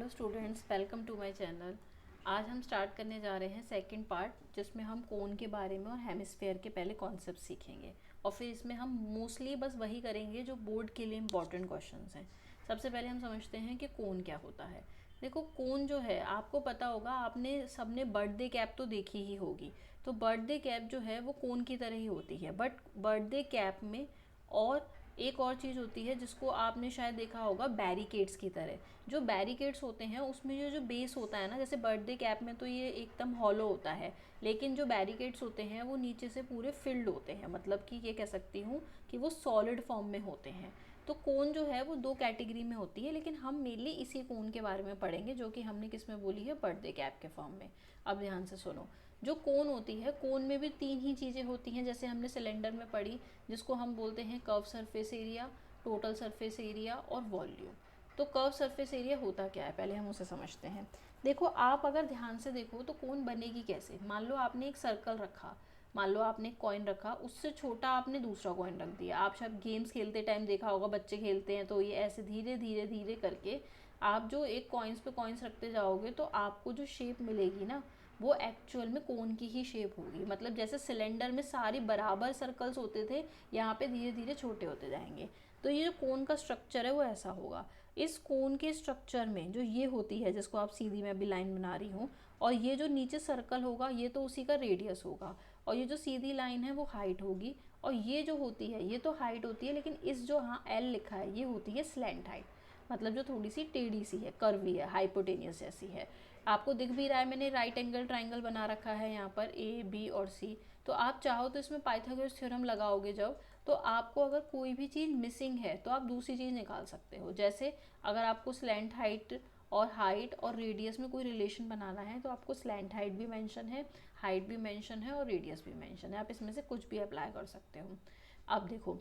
Hello students, welcome to my channel. आज हम start करने जा रहे हैं सेकंड पार्ट, जिसमें हम कोन के बारे में और हेमिस्फेयर के पहले कॉन्सेप्ट सीखेंगे और फिर इसमें हम मोस्टली बस वही करेंगे जो बोर्ड के लिए इम्पॉर्टेंट क्वेश्चंस हैं। सबसे पहले हम समझते हैं कि कोन क्या होता है। देखो, कोन जो है आपको पता होगा, आपने सबने बर्थडे कैप तो देखी ही होगी। तो बर्थडे कैप जो है वो कोन की तरह ही होती है, बट बर्थडे कैप में और एक और चीज़ होती है जिसको आपने शायद देखा होगा, बैरिकेड्स की तरह। जो बैरिकेड्स होते हैं उसमें जो बेस होता है ना, जैसे बर्थडे कैप में तो ये एकदम हॉलो होता है, लेकिन जो बैरिकेड्स होते हैं वो नीचे से पूरे फिल्ड होते हैं, मतलब कि ये कह सकती हूँ कि वो सॉलिड फॉर्म में होते हैं। तो कोन जो है वो दो कैटेगरी में होती है, लेकिन हम मेनली इसी कोन के बारे में पढ़ेंगे जो कि हमने किस में बोली है, बर्थडे कैप के फॉर्म में। अब ध्यान से सुनो, जो कोन होती है, कोन में भी तीन ही चीज़ें होती हैं जैसे हमने सिलेंडर में पढ़ी, जिसको हम बोलते हैं curve surface area, total surface area और वॉल्यूम। तो कर्व सरफेस एरिया होता क्या है, पहले हम उसे समझते हैं। देखो, आप अगर ध्यान से देखो तो कोन बनेगी कैसे। मान लो आपने एक सर्कल रखा, मान लो आपने एक कॉइन रखा, उससे छोटा आपने दूसरा कॉइन रख दिया। आप शायद गेम्स खेलते टाइम देखा होगा, बच्चे खेलते हैं तो ये ऐसे धीरे धीरे धीरे करके आप जो एक कॉइन्स पे कॉइन्स रखते जाओगे तो आपको जो शेप मिलेगी ना, वो एक्चुअल में कोन की ही शेप होगी। मतलब जैसे सिलेंडर में सारी बराबर सर्कल्स होते थे, यहाँ पे धीरे धीरे छोटे होते जाएंगे। तो ये जो कोन का स्ट्रक्चर है वो ऐसा होगा। इस कोन के स्ट्रक्चर में जो ये होती है, जिसको आप सीधी मैं अभी लाइन बना रही हूँ, और ये जो नीचे सर्कल होगा ये तो उसी का रेडियस होगा, और ये जो सीधी लाइन है वो हाइट होगी, और ये जो होती है ये तो हाइट होती है, लेकिन इस जो हाँ एल लिखा है ये होती है स्लैंट हाइट। मतलब जो थोड़ी सी टेढ़ी सी है, कर्वी है, हाइपोटेनियस जैसी है। आपको दिख भी रहा है, मैंने राइट एंगल ट्राइंगल बना रखा है यहाँ पर, ए बी और सी। तो आप चाहो तो इसमें पाइथागोरस थ्योरम लगाओगे जब, तो आपको अगर कोई भी चीज़ मिसिंग है तो आप दूसरी चीज़ निकाल सकते हो। जैसे अगर आपको स्लैंट हाइट और हाइट और रेडियस में कोई रिलेशन बनाना है तो आपको स्लैंट हाइट भी मेंशन है, हाइट भी मेंशन है और रेडियस भी मेंशन है। आप इसमें से कुछ भी अप्लाई कर सकते हो। अब देखो,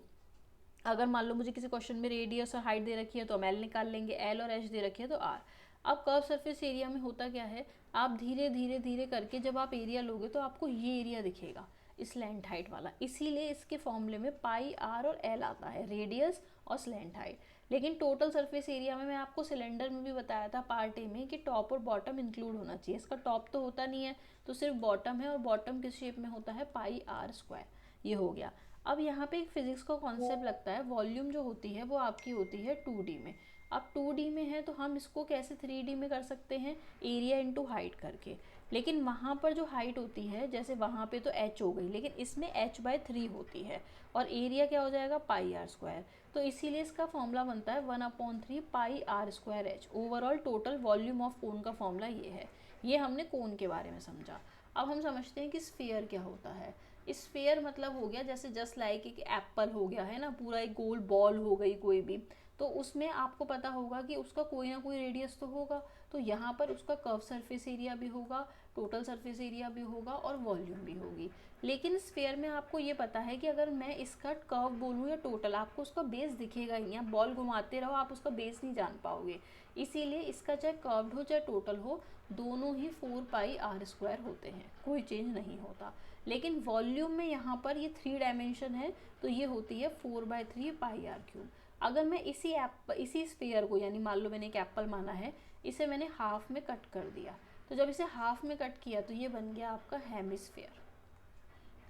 अगर मान लो मुझे किसी क्वेश्चन में रेडियस और हाइट दे रखी है तो हम एल निकाल लेंगे, एल और एच दे रखी है तो आर। अब कर्व सरफेस एरिया में होता क्या है, आप धीरे धीरे धीरे करके जब आप एरिया लोगे तो आपको ये एरिया दिखेगा, स्लैंट हाइट वाला। इसीलिए इसके फॉर्मूले में पाई आर और एल आता है, रेडियस और स्लैंट हाइट। लेकिन टोटल सरफेस एरिया में मैं आपको सिलेंडर में भी बताया था पार्ट ए में कि टॉप और बॉटम इंक्लूड होना चाहिए। इसका टॉप तो होता नहीं है, तो सिर्फ बॉटम है, और बॉटम किस शेप में होता है, पाई आर स्क्वायर। ये हो गया। अब यहाँ पे एक फिजिक्स का कॉन्सेप्ट लगता है, वॉल्यूम जो होती है वो आपकी होती है 2D में। अब 2D में है तो हम इसको कैसे 3D में कर सकते हैं, एरिया इंटू हाइट करके। लेकिन वहाँ पर जो हाइट होती है, जैसे वहाँ पे तो h हो गई, लेकिन इसमें h/3 होती है, और एरिया क्या हो जाएगा, पाई आर स्क्वायर। तो इसीलिए इसका फॉर्मूला बनता है 1/3 pi are square H. Overall total volume of cone का फॉर्मूला ये है। ये हमने कोन के बारे में समझा। अब हम समझते हैं कि स्फीयर क्या होता है। स्फीयर मतलब हो गया जैसे जस्ट लाइक एक एप्पल हो गया है ना, पूरा एक गोल बॉल हो गई कोई भी, तो उसमें आपको पता होगा कि उसका कोई ना कोई रेडियस तो होगा। तो यहाँ पर उसका कर्व सरफेस एरिया भी होगा, टोटल सरफेस एरिया भी होगा और वॉल्यूम भी होगी। लेकिन स्फीयर में आपको ये पता है कि अगर मैं इसका कर्व बोलूँ या टोटल, आपको उसका बेस दिखेगा ही नहीं। आप बॉल घुमाते रहो, आप उसका बेस नहीं जान पाओगे। इसीलिए इसका चाहे कर्व्ड हो चाहे टोटल हो, दोनों ही 4πr² होते हैं, कोई चेंज नहीं होता। लेकिन वॉल्यूम में यहाँ पर ये 3 डायमेंशन है, तो ये होती है 4/3πr³। अगर मैं इसी स्फीयर को, यानी मान लो मैंने एक एप्पल माना है, इसे मैंने हाफ में कट कर दिया, तो जब इसे हाफ में कट किया तो ये बन गया आपका हेमिस्फीयर।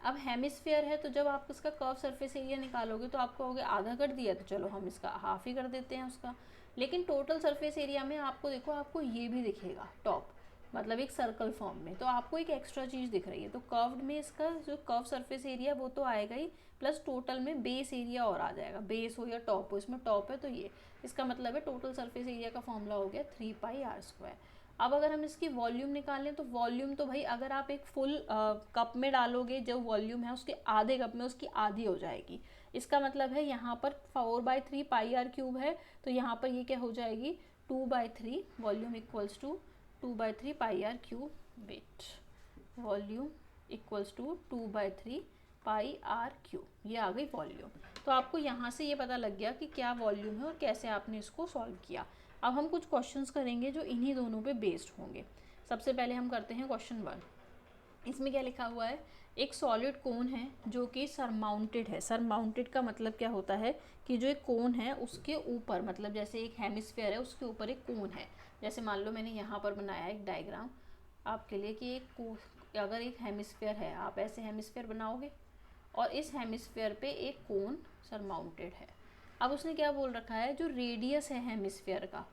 अब हेमिस्फीयर है तो जब आप उसका कर्व सरफेस एरिया निकालोगे तो आप कहोगे आधा कर दिया, तो चलो हम इसका हाफ ही कर देते हैं उसका। लेकिन टोटल सरफेस एरिया में आपको देखो, आपको ये भी दिखेगा टॉप, मतलब एक सर्कल फॉर्म में, तो आपको एक एक्स्ट्रा चीज़ दिख रही है। तो कर्व्ड में इसका जो कर्व सरफेस एरिया वो तो आएगा ही, प्लस टोटल में बेस एरिया और आ जाएगा, बेस हो या टॉप हो, इसमें टॉप है तो ये, इसका मतलब है टोटल सरफेस एरिया का फॉर्मूला हो गया 3πr²। अब अगर हम इसकी वॉल्यूम निकालें तो वॉल्यूम तो भाई अगर आप एक फुल कप में डालोगे, जो वॉल्यूम है उसके आधे कप में उसकी आधी हो जाएगी। इसका मतलब है यहाँ पर 4/3πr³ है, तो यहाँ पर ये क्या हो जाएगी, 2/3, volume equals to 2/3πr³। Wait, volume equals to 2/3πr³, ये आ गई वॉल्यूम। तो आपको यहाँ से ये पता लग गया कि क्या वॉल्यूम है और कैसे आपने इसको सॉल्व किया। अब हम कुछ क्वेश्चंस करेंगे जो इन्हीं दोनों पे बेस्ड होंगे। सबसे पहले हम करते हैं क्वेश्चन 1। इसमें क्या लिखा हुआ है, एक सॉलिड कोन है जो कि सरमाउंटेड है। सरमाउंटेड का मतलब क्या होता है कि जो एक कोन है उसके ऊपर, मतलब जैसे एक हेमिस्फीयर है उसके ऊपर एक कोन है। जैसे मान लो मैंने यहाँ पर बनाया एक डायग्राम आपके लिए कि अगर एक हेमिस्फीयर है, आप ऐसे हेमिस्फीयर बनाओगे और इस हेमिस्फीयर पे एक कोन सरमाउंटेड है। अब उसने क्या बोल रखा है, जो रेडियस है हेमिस्फीयर का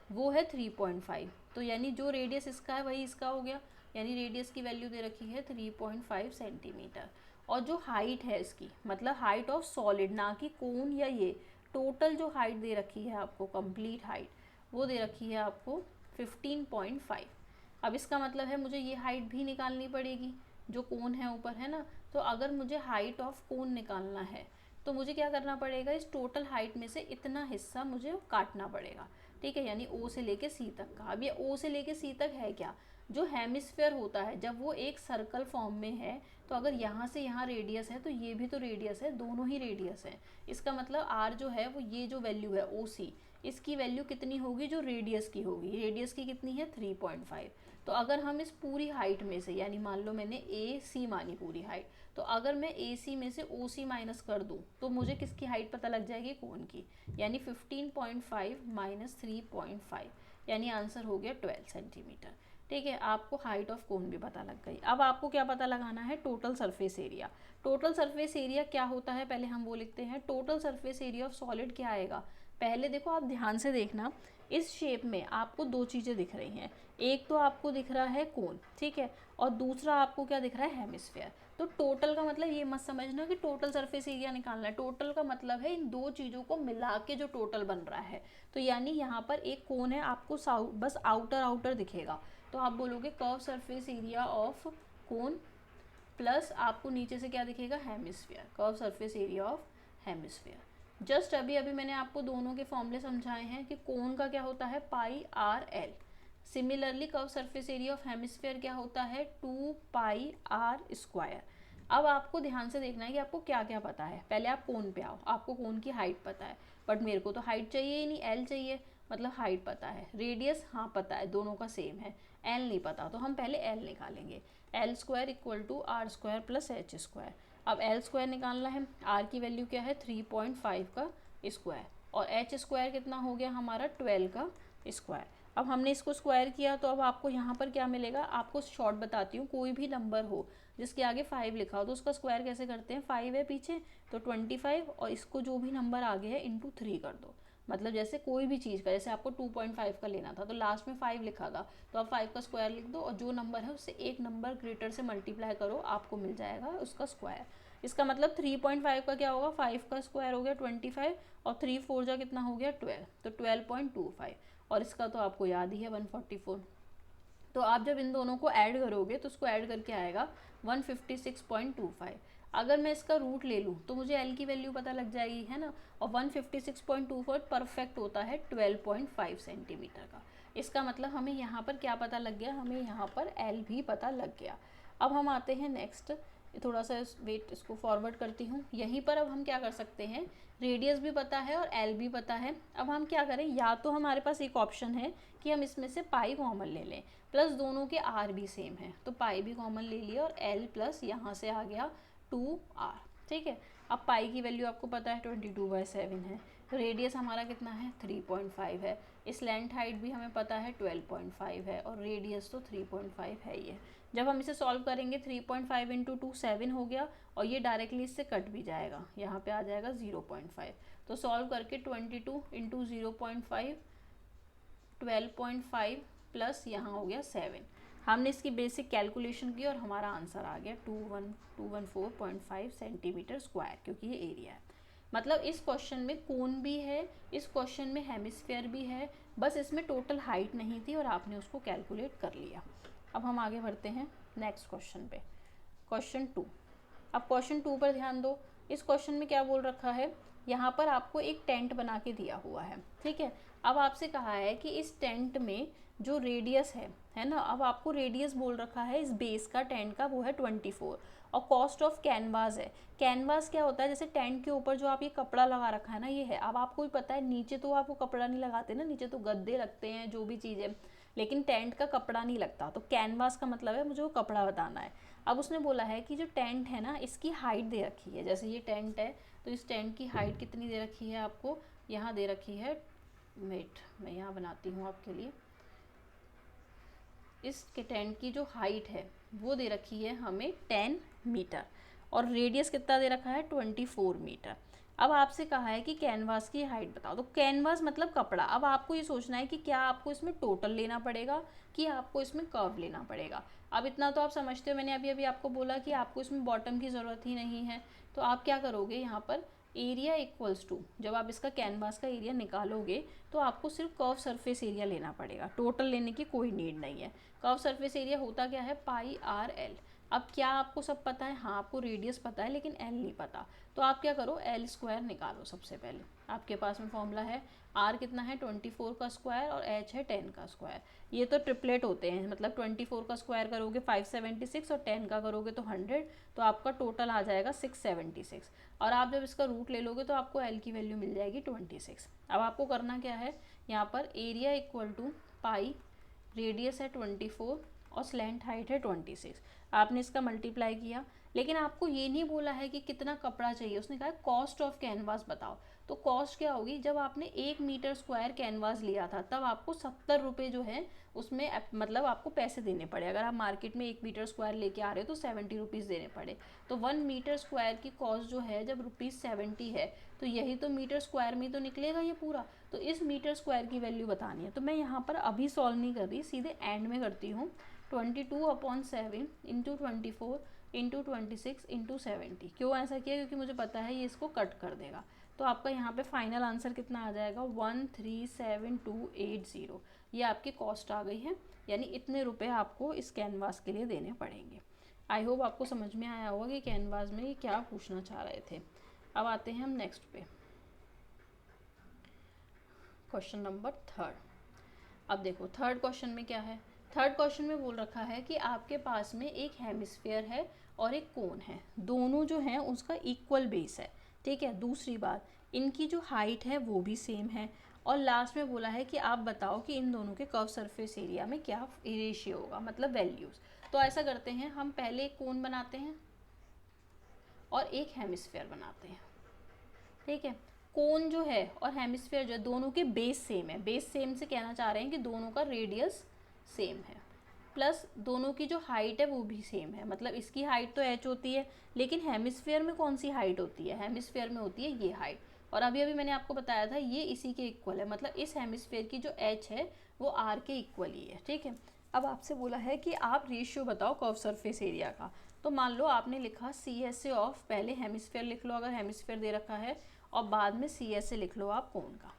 वो है 3.5, तो यानी जो रेडियस इसका है वही इसका हो गया, यानी रेडियस की वैल्यू दे रखी है 3.5 सेंटीमीटर। और जो हाइट है इसकी, मतलब हाइट ऑफ सॉलिड, ना कि कोन या ये, टोटल जो हाइट दे रखी है आपको, कंप्लीट हाइट, वो दे रखी है आपको 15.5। अब इसका मतलब है मुझे ये हाइट भी निकालनी पड़ेगी, जो कोन है ऊपर, है ना। तो अगर मुझे हाइट ऑफ कोन निकालना है तो मुझे क्या करना पड़ेगा, इस टोटल हाइट में से इतना हिस्सा मुझे काटना पड़ेगा, ठीक है, यानी ओ से लेके सी तक का। अब ये ओ से लेके सी तक है क्या, जो हेमिस्फेयर होता है जब वो एक सर्कल फॉर्म में है, तो अगर यहाँ से यहाँ रेडियस है तो ये भी तो रेडियस है, दोनों ही रेडियस है। इसका मतलब आर जो है वो, ये जो वैल्यू है ओ सी, इसकी वैल्यू कितनी होगी, जो रेडियस की होगी। रेडियस की कितनी है 3.5। तो अगर हम इस पूरी हाइट में से, यानी मान लो मैंने ए सी मानी पूरी हाइट, तो अगर मैं ए सी में से ओ सी माइनस कर दूँ तो मुझे किसकी हाइट पता लग जाएगी, कोन की, यानी 15.5 माइनस 3.5, यानी आंसर हो गया 12 सेंटीमीटर। ठीक है, आपको हाइट ऑफ कोन भी पता लग गई। अब आपको क्या पता लगाना है, total surface area. Total surface area क्या होता है, पहले हम वो लिखते हैं। Total surface area of solid क्या आएगा, पहले देखो आप ध्यान से देखना, इस शेप में आपको दो चीज़ें दिख रही हैं। एक तो आपको दिख रहा है कोन, ठीक है, और दूसरा आपको क्या दिख रहा है, हेमिस्फेयर। तो टोटल का मतलब ये मत समझना कि टोटल सरफेस एरिया निकालना है, टोटल का मतलब है इन दो चीज़ों को मिला के जो टोटल बन रहा है। तो यानी यहाँ पर एक कोन है, आपको बस आउटर आउटर दिखेगा, तो आप बोलोगे curve surface area of cone, plus आपको नीचे से क्या दिखेगा, hemisphere, curve surface area of hemisphere. Just अभी अभी मैंने आपको दोनों के फॉर्मूले समझाए हैं कि कोन का क्या होता है, pi R L. Similarly curve surface area of hemisphere क्या होता है, 2 पाई आर स्क्वायर। अब आपको ध्यान से देखना है कि आपको क्या क्या पता है। पहले आप कोन पे आओ, आपको कोन की हाइट पता है, बट मेरे को तो हाइट चाहिए ही नहीं, एल चाहिए, मतलब हाइट पता है। रेडियस हाँ पता है, दोनों का सेम है। एल नहीं पता, तो हम पहले एल निकालेंगे। L square equal to r square plus h square. अब एल स्क्वायर निकालना है, आर की वैल्यू क्या है 3.5 का स्क्वायर, और एच स्क्वायर कितना हो गया हमारा 12 का स्क्वायर। अब हमने इसको स्क्वायर किया, तो अब आपको यहाँ पर क्या मिलेगा, आपको शॉर्ट बताती हूँ, कोई भी नंबर हो जिसके आगे 5 लिखा हो तो उसका स्क्वायर कैसे करते हैं, 5 है पीछे तो 25, और इसको जो भी नंबर आगे है इंटू 3 कर दो। मतलब जैसे कोई भी चीज़ का, जैसे आपको 2.5 का लेना था तो लास्ट में 5 लिखा था, तो आप 5 का स्क्वायर लिख दो और जो नंबर है उससे एक नंबर ग्रेटर से मल्टीप्लाई करो, आपको मिल जाएगा उसका स्क्वायर। इसका मतलब 3.5 का क्या होगा, 5 का स्क्वायर हो गया 25, और 3 4 जा कितना हो गया 12, तो 12.25, और इसका तो आपको याद ही है 144। तो आप जब इन दोनों को ऐड करोगे तो उसको ऐड करके आएगा 156.25। अगर मैं इसका रूट ले लूँ तो मुझे एल की वैल्यू पता लग जाएगी, है ना, और 156.24 परफेक्ट होता है 12.5 सेंटीमीटर का। इसका मतलब हमें यहाँ पर क्या पता लग गया, हमें यहाँ पर एल भी पता लग गया। अब हम आते हैं नेक्स्ट, थोड़ा सा वेट इसको फॉरवर्ड करती हूँ। यहीं पर अब हम क्या कर सकते हैं, रेडियस भी पता है और एल भी पता है। अब हम क्या करें, या तो हमारे पास एक ऑप्शन है कि हम इसमें से पाई कॉमन ले लें, प्लस दोनों के आर भी सेम है, तो पाई भी कॉमन ले लिया और एल प्लस यहाँ से आ गया 2r। ठीक है, अब पाई की वैल्यू आपको पता है 22/7 है, रेडियस हमारा कितना है 3.5 है, इस लेंथ हाइट भी हमें पता है 12.5 है, और रेडियस तो 3.5 है ही है। जब हम इसे सॉल्व करेंगे 3.5 इंटू 2 7 हो गया, और ये डायरेक्टली इससे कट भी जाएगा, यहाँ पे आ जाएगा 0.5। तो सॉल्व करके 22 इंटू 0.5 12.5 प्लस यहाँ हो गया 7। हमने इसकी बेसिक कैलकुलेशन की और हमारा आंसर आ गया 214.5 सेंटीमीटर स्क्वायर, क्योंकि ये एरिया है। मतलब इस क्वेश्चन में कोन भी है, इस क्वेश्चन में हेमिस्फेयर भी है, बस इसमें टोटल हाइट नहीं थी और आपने उसको कैलकुलेट कर लिया। अब हम आगे बढ़ते हैं नेक्स्ट क्वेश्चन पे, क्वेश्चन 2। अब क्वेश्चन 2 पर ध्यान दो। इस क्वेश्चन में क्या बोल रखा है, यहाँ पर आपको एक टेंट बना के दिया हुआ है, ठीक है। अब आपसे कहा है कि इस टेंट में जो रेडियस है ना, अब आपको रेडियस बोल रखा है इस बेस का टेंट का, वो है 24, और कॉस्ट ऑफ कैनवास है। कैनवास क्या होता है, जैसे टेंट के ऊपर जो आप ये कपड़ा लगा रखा है ना, ये है। अब आपको भी पता है नीचे तो आपको कपड़ा नहीं लगाते ना, नीचे तो गद्दे लगते हैं जो भी चीज़ें, लेकिन टेंट का कपड़ा नहीं लगता। तो कैनवास का मतलब है मुझे वो कपड़ा बताना है। अब उसने बोला है कि जो टेंट है ना इसकी हाइट दे रखी है, जैसे ये टेंट है तो इस टेंट की हाइट कितनी दे रखी है आपको, यहाँ दे रखी है, वेट मैं यहाँ बनाती हूँ आपके लिए, इस टेंट की जो हाइट है वो दे रखी है हमें 10 मीटर और रेडियस कितना दे रखा है 24 मीटर। अब आपसे कहा है कि कैनवास की हाइट बताओ, तो कैनवास मतलब कपड़ा। अब आपको ये सोचना है कि क्या आपको इसमें टोटल लेना पड़ेगा कि आपको इसमें कर्व लेना पड़ेगा। अब इतना तो आप समझते हो, मैंने अभी अभी आपको बोला कि आपको इसमें बॉटम की ज़रूरत ही नहीं है, तो आप क्या करोगे यहाँ पर एरिया इक्वल्स टू, जब आप इसका कैनवास का एरिया निकालोगे तो आपको सिर्फ कर्व सरफेस एरिया लेना पड़ेगा, टोटल लेने की कोई नीड नहीं है। कर्व सरफेस एरिया होता क्या है, पाई आर एल। अब क्या आपको सब पता है, हाँ आपको रेडियस पता है लेकिन एल नहीं पता, तो आप क्या करो एल स्क्वायर निकालो। सबसे पहले आपके पास में फॉर्मूला है, आर कितना है 24 का स्क्वायर और एच है 10 का स्क्वायर। ये तो ट्रिपलेट होते हैं, मतलब 24 का स्क्वायर करोगे 576 और 10 का करोगे तो 100, तो आपका टोटल आ जाएगा 676। और आप जब इसका रूट ले लोगे तो आपको एल की वैल्यू मिल जाएगी 26। अब आपको करना क्या है, यहाँ पर area equal to pi, radius है 24 और स्लैंट हाइट है 26, आपने इसका मल्टीप्लाई किया। लेकिन आपको ये नहीं बोला है कि कितना कपड़ा चाहिए, उसने कहा कॉस्ट ऑफ कैनवास बताओ। तो कॉस्ट क्या होगी, जब आपने 1 मीटर स्क्वायर कैनवास लिया था तब आपको 70 रुपये जो है उसमें मतलब आपको पैसे देने पड़े। अगर आप मार्केट में 1 मीटर स्क्वायर लेके आ रहे हो तो 70 रुपीज़ देने पड़े। तो 1 मीटर स्क्वायर की कॉस्ट जो है जब ₹70 है तो यही तो मीटर स्क्वायर में तो निकलेगा ये पूरा। तो इस मीटर स्क्वायर की वैल्यू बतानी है, तो मैं यहाँ पर अभी सॉल्व नहीं कर रही, सीधे एंड में करती हूँ। 22/7 इंटू 24 इंटू 26 इंटू 70। क्यों ऐसा किया, क्योंकि मुझे पता है ये इसको कट कर देगा। तो आपका यहाँ पे फाइनल आंसर कितना आ जाएगा 137280। ये आपकी कॉस्ट आ गई है, यानी इतने रुपए आपको इस कैनवास के लिए देने पड़ेंगे। आई होप आपको समझ में आया होगा कि कैनवास में ये क्या पूछना चाह रहे थे। अब आते हैं हम नेक्स्ट पे, क्वेश्चन नंबर 3। अब देखो थर्ड क्वेश्चन में क्या है, थर्ड क्वेश्चन में बोल रखा है कि आपके पास में एक हेमिस्फीयर है और एक कोन है, दोनों जो हैं उसका इक्वल बेस है, ठीक है। दूसरी बात, इनकी जो हाइट है वो भी सेम है, और लास्ट में बोला है कि आप बताओ कि इन दोनों के कर्व सरफेस एरिया में क्या रेशियो होगा, मतलब वैल्यूज़। तो ऐसा करते हैं, हम पहले एक कोन बनाते हैं और एक हेमिस्फीयर बनाते हैं, ठीक है। कोन जो है और हेमिस्फीयर जो है दोनों के बेस सेम है। बेस सेम से कहना चाह रहे हैं कि दोनों का रेडियस सेम है, प्लस दोनों की जो हाइट है वो भी सेम है। मतलब इसकी हाइट तो h होती है, लेकिन हेमिस्फीयर में कौन सी हाइट होती है, हेमिस्फीयर में होती है ये हाइट। और अभी अभी मैंने आपको बताया था ये इसी के इक्वल है, मतलब इस हेमिस्फीयर की जो h है वो r के इक्वल ही है, ठीक है। अब आपसे बोला है कि आप रेशियो बताओ कर्व सरफेस एरिया का। तो मान लो आपने लिखा CSA ऑफ, पहले हेमिस्फीयर लिख लो अगर हेमिस्फीयर दे रखा है, और बाद में CSA लिख लो आप कोन का।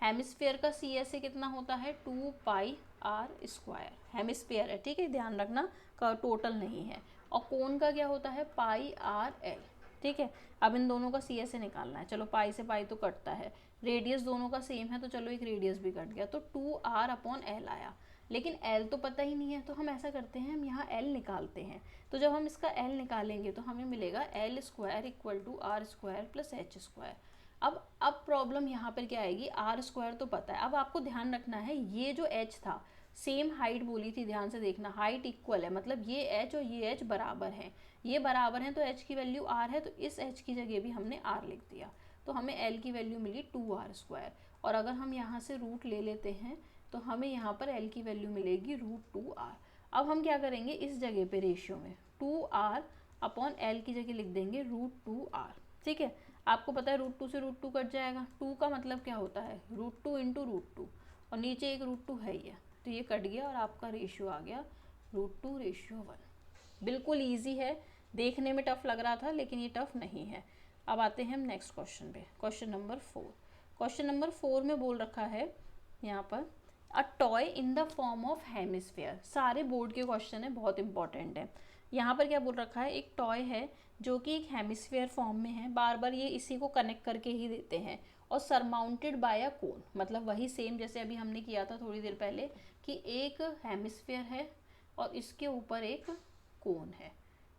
हेमिस्फीयर का CSA कितना होता है 2 पाई आर स्क्वायर, हेमिस्फीयर है, ठीक है, ध्यान रखना का टोटल नहीं है। और कोन का क्या होता है पाई आर एल, ठीक है। अब इन दोनों का CSA निकालना है, चलो पाई से पाई तो कटता है, रेडियस दोनों का सेम है तो चलो एक रेडियस भी कट गया, तो 2r/l आया। लेकिन l तो पता ही नहीं है, तो हम ऐसा करते हैं, हम यहाँ l निकालते हैं। तो जब हम इसका l निकालेंगे तो हमें मिलेगा l square equal to r square plus h square. अब प्रॉब्लम यहाँ पर क्या आएगी, आर स्क्वायर तो पता है। अब आपको ध्यान रखना है ये जो h था सेम हाइट बोली थी, ध्यान से देखना, हाइट इक्वल है, मतलब ये h और ये h बराबर हैं, ये बराबर हैं तो h की वैल्यू r है, तो इस h की जगह भी हमने r लिख दिया, तो हमें l की वैल्यू मिली 2r स्क्वायर। और अगर हम यहाँ से रूट ले लेते हैं तो हमें यहाँ पर l की वैल्यू मिलेगी √2r। अब हम क्या करेंगे, इस जगह पे रेशियो में 2r/l की जगह लिख देंगे √2r, ठीक है। आपको पता है √2 से √2 कट जाएगा, 2 का मतलब क्या होता है √2 इंटू √2, और नीचे एक √2 है ही है, तो ये कट गया और आपका रेशियो आ गया √2:1। बिल्कुल ईजी है, देखने में टफ लग रहा था लेकिन ये टफ नहीं है। अब आते हैं हम नेक्स्ट क्वेश्चन पे, क्वेश्चन नंबर 4। क्वेश्चन नंबर 4 में बोल रखा है यहाँ पर a toy in the form of hemisphere. सारे बोर्ड के क्वेश्चन है, बहुत इंपॉर्टेंट है। यहाँ पर क्या बोल रखा है, एक टॉय है जो कि एक हेमिस्फीयर फॉर्म में है, बार बार ये इसी को कनेक्ट करके ही देते हैं, और सरमाउंटेड बाय अ कोन, मतलब वही सेम जैसे अभी हमने किया था थोड़ी देर पहले कि एक हेमिस्फीयर है और इसके ऊपर एक कोन है,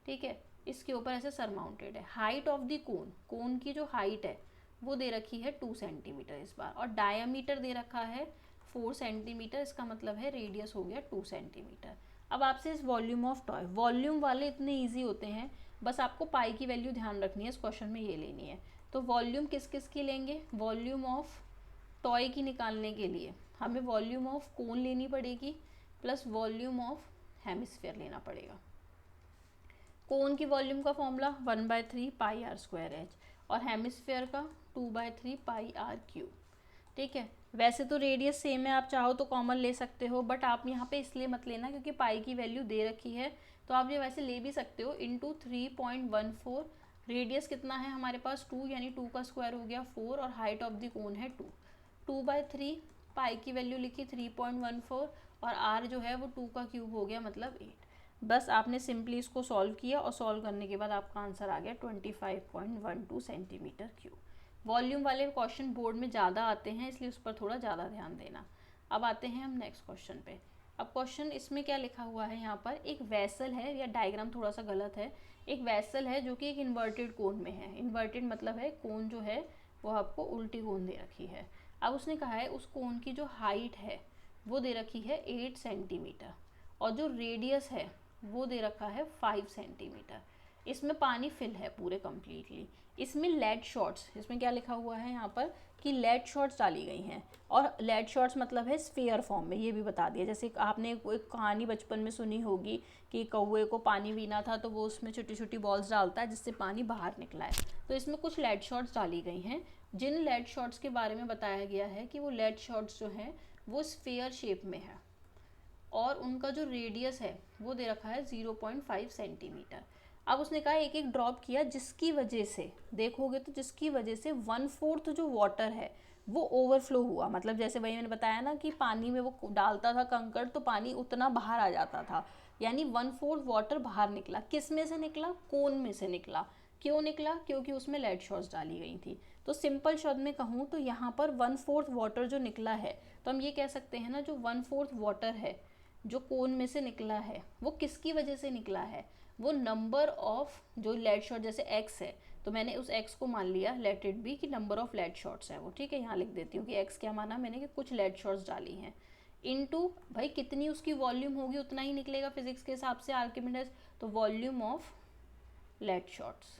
ठीक है, इसके ऊपर ऐसे सरमाउंटेड है। हाइट ऑफ द कोन, कोन की जो हाइट है वो दे रखी है 2 सेंटीमीटर इस बार, और डायामीटर दे रखा है 4 सेंटीमीटर, इसका मतलब है रेडियस हो गया 2 सेंटीमीटर। अब आपसे इस वॉल्यूम ऑफ टॉय, वॉल्यूम वाले इतने ईजी होते हैं, बस आपको पाई की वैल्यू ध्यान रखनी है, इस क्वेश्चन में ये लेनी है। तो वॉल्यूम किस किस की लेंगे, वॉल्यूम ऑफ टॉय की निकालने के लिए हमें वॉल्यूम ऑफ कोन लेनी पड़ेगी प्लस वॉल्यूम ऑफ हेमिस्फेयर लेना पड़ेगा। कोन की वॉल्यूम का formula 1/3 pi are square h और हेमिस्फेयर का 2/3 पाई आर क्यूब। ठीक है, वैसे तो रेडियस सेम है, आप चाहो तो कॉमन ले सकते हो, बट आप यहाँ पे इसलिए मत लेना क्योंकि पाई की वैल्यू दे रखी है, तो आप ये वैसे ले भी सकते हो इंटू 3.14। रेडियस कितना है हमारे पास 2, यानी 2 का स्क्वायर हो गया 4 और हाइट ऑफ द कोन है 2। 2/3 पाई की वैल्यू लिखी 3.14 और आर जो है वो 2 का क्यूब हो गया मतलब 8। बस आपने सिंपली इसको सॉल्व किया और सॉल्व करने के बाद आपका आंसर आ गया 25.12 सेंटीमीटर क्यूब। वॉल्यूम वाले क्वेश्चन बोर्ड में ज़्यादा आते हैं, इसलिए उस पर थोड़ा ज़्यादा ध्यान देना। अब आते हैं हम नेक्स्ट क्वेश्चन पे। अब क्वेश्चन इसमें क्या लिखा हुआ है, यहाँ पर एक वैसल है, या डायग्राम थोड़ा सा गलत है, एक वैसल है जो कि एक इन्वर्टेड कोन में है। इन्वर्टेड मतलब है कोन जो है वो आपको उल्टी कोन दे रखी है। अब उसने कहा है उस कोन की जो हाइट है वो दे रखी है 8 सेंटीमीटर और जो रेडियस है वो दे रखा है 5 सेंटीमीटर। इसमें पानी फिल है पूरे कम्प्लीटली। इसमें लेड शॉट्स, इसमें क्या लिखा हुआ है यहाँ पर कि लेड शॉट्स डाली गई हैं, और लेड शॉट्स मतलब है स्फीयर फॉर्म में, ये भी बता दिया। जैसे आपने एक कहानी बचपन में सुनी होगी कि कौवे को पानी पीना था तो वो उसमें छोटी छोटी बॉल्स डालता है जिससे पानी बाहर निकला है, तो इसमें कुछ लेड शॉट्स डाली गई हैं। जिन लेड शॉट्स के बारे में बताया गया है कि वो लेड शॉट्स जो हैं वो स्फीयर शेप में है और उनका जो रेडियस है वो दे रखा है 0.5 सेंटीमीटर। अब उसने कहा एक एक ड्रॉप किया जिसकी वजह से देखोगे तो जिसकी वजह से 1/4 जो वाटर है वो ओवरफ्लो हुआ। मतलब जैसे वही मैंने बताया ना कि पानी में वो डालता था कंकड़ तो पानी उतना बाहर आ जाता था, यानी 1/4 वाटर बाहर निकला। किस में से निकला, कोन में से निकला। क्यों निकला, क्योंकि उसमें लेड शॉट्स डाली गई थी। तो सिंपल शब्द में कहूँ तो यहाँ पर 1/4 वाटर जो निकला है, तो हम ये कह सकते हैं ना जो 1/4 वाटर है जो कोन में से निकला है वो किसकी वजह से निकला है, वो नंबर ऑफ जो लेड शॉट, जैसे एक्स है तो मैंने उस एक्स को मान लिया लेट इट बी कि नंबर ऑफ लेड शॉट्स है वो। ठीक है, यहाँ लिख देती हूँ कि एक्स क्या माना मैंने कि कुछ लेड शॉट्स डाली हैं, इनटू भाई कितनी उसकी वॉल्यूम होगी उतना ही निकलेगा फिजिक्स के हिसाब से आर्किमिडीज, तो volume of lead shots,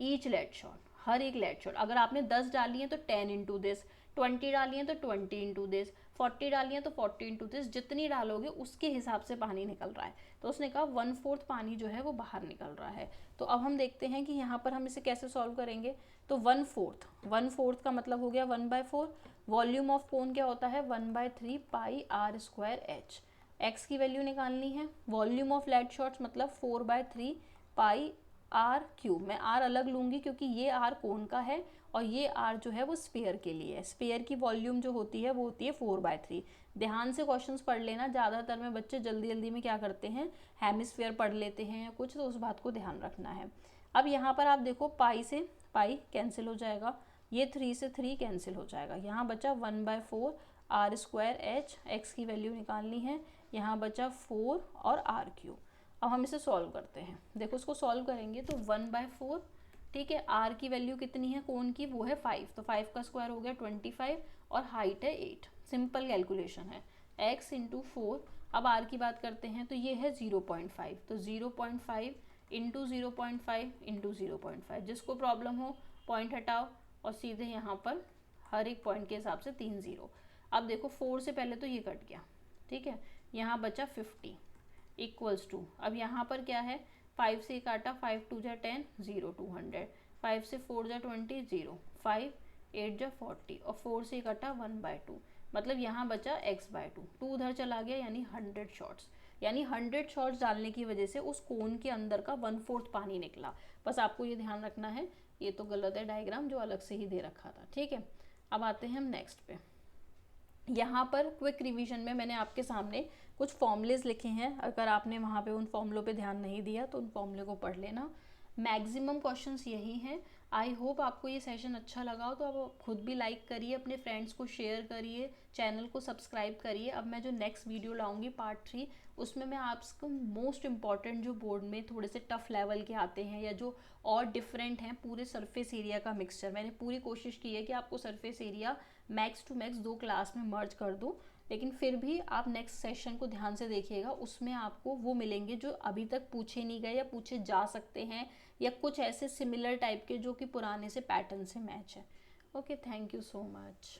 each lead shot, हर एक लेड शॉट। अगर आपने 10 डाली है तो 10 इंटू दिस, 20 डाली है तो 20 इंटू दिस, 40 डाली है तो 40 इंटू दिस, जितनी डालोगे उसके हिसाब से पानी निकल रहा है। तो उसने कहा 1/4 पानी जो है वो बाहर निकल रहा है। तो अब हम देखते हैं कि यहाँ पर हम इसे कैसे सॉल्व करेंगे। तो 1/4 का मतलब हो गया 1/4। वॉल्यूम ऑफ कोन क्या होता है 1/3 pi are square H. X की वैल्यू निकालनी है। वॉल्यूम ऑफ लेड शॉट्स मतलब 4/3 पाई आर क्यूब। मैं आर अलग लूँगी क्योंकि ये आर कोन का है और ये आर जो है वो स्फीयर के लिए है। स्फीयर की वॉल्यूम जो होती है वो होती है 4/3। ध्यान से क्वेश्चंस पढ़ लेना, ज़्यादातर में बच्चे जल्दी जल्दी में क्या करते हैं हेमिस्फीयर पढ़ लेते हैं या कुछ, तो उस बात को ध्यान रखना है। अब यहाँ पर आप देखो पाई से पाई कैंसिल हो जाएगा, ये 3 से 3 कैंसिल हो जाएगा, यहाँ बचा 1/4 आर स्क्वायर एच। एक्स की वैल्यू निकालनी है, यहाँ बचा 4 और आर क्यूब। अब हम इसे सॉल्व करते हैं। देखो इसको सॉल्व करेंगे तो 1/4, ठीक है, आर की वैल्यू कितनी है कोन की, वो है 5, तो 5 का स्क्वायर हो गया 25 और हाइट है 8। सिंपल कैलकुलेशन है, x इंटू 4। अब आर की बात करते हैं तो ये है 0.5, तो 0.5 इंटू 0.5 इंटू 0.5। जिसको प्रॉब्लम हो पॉइंट हटाओ और सीधे यहाँ पर हर एक पॉइंट के हिसाब से 3 0। अब देखो 4 से पहले तो ये कट गया, ठीक है, यहाँ बचा 50 इक्वल्स टू, अब यहाँ पर क्या है 5 से काटा, 5 2 जा 10, 0 200, 5 से 4 जा 20, 0, 5 8 जा 40 और 4 से काटा 1/2, मतलब यहाँ बचा x/2। 2 उधर चला गया यानी 100 शॉट्स, यानी 100 शॉट्स डालने की वजह से उस कोन के अंदर का 1/4 पानी निकला। बस आपको ये ध्यान रखना है, ये तो गलत है डायग्राम जो अलग से ही दे रखा था। ठीक है, अब आते हैं हम नेक्स्ट पे। यहाँ पर क्विक रिवीजन में मैंने आपके सामने कुछ फॉर्मूलेज लिखे हैं, अगर आपने वहाँ पे उन फॉर्मूलों पे ध्यान नहीं दिया तो उन फॉर्मूले को पढ़ लेना। मैक्सिमम क्वेश्चंस यही हैं। आई होप आपको ये सेशन अच्छा लगा हो, तो आप खुद भी लाइक करिए, अपने फ्रेंड्स को शेयर करिए, चैनल को सब्सक्राइब करिए। अब मैं जो नेक्स्ट वीडियो लाऊंगी पार्ट 3, उसमें मैं आपको मोस्ट इंपॉर्टेंट जो बोर्ड में थोड़े से टफ लेवल के आते हैं या जो और डिफरेंट हैं, पूरे सरफेस एरिया का मिक्सचर, मैंने पूरी कोशिश की है कि आपको surface area max to max 2 class में मर्ज कर दूँ, लेकिन फिर भी आप नेक्स्ट सेशन को ध्यान से देखिएगा, उसमें आपको वो मिलेंगे जो अभी तक पूछे नहीं गए या पूछे जा सकते हैं, या कुछ ऐसे सिमिलर टाइप के जो कि पुराने से पैटर्न से मैच है। Okay, thank you so much.